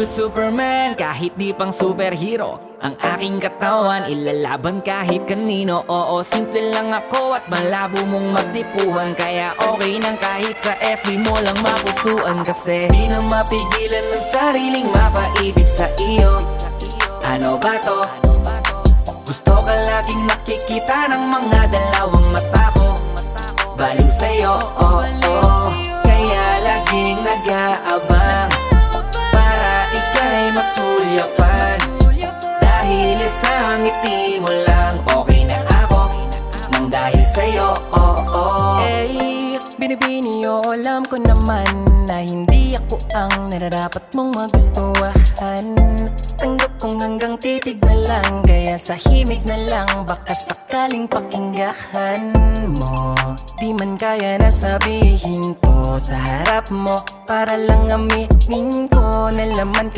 Superman, kahit di pang superhero, ang aking katawan ilalaban kahit kanino. Oo, simple lang ako at malabo mong magdipuhan, kaya okay nang kahit sa FB mo lang mapusuan. Kasi di na mapigilan ng sariling mapaibig sa iyo. Ano ba to? Gusto ka laging nakikita ng mga dalawang mata ko. Baliw sa'yo, oh, oh. Kaya laging nag-aabang para ika'y masulyapan. Dahil isang ngiti mo lang, okay na ako nang dahil sa'yo, oh, oh. Eh, binibini o alam ko naman na hindi ako ang nararapat mong magustuhan. Tanggap kong hanggang titig na lang, kaya sa himig na lang baka sakaling pakinggan mo. Di man kaya na sabihin ko sa harap mo, para lang aminin ko na laman ka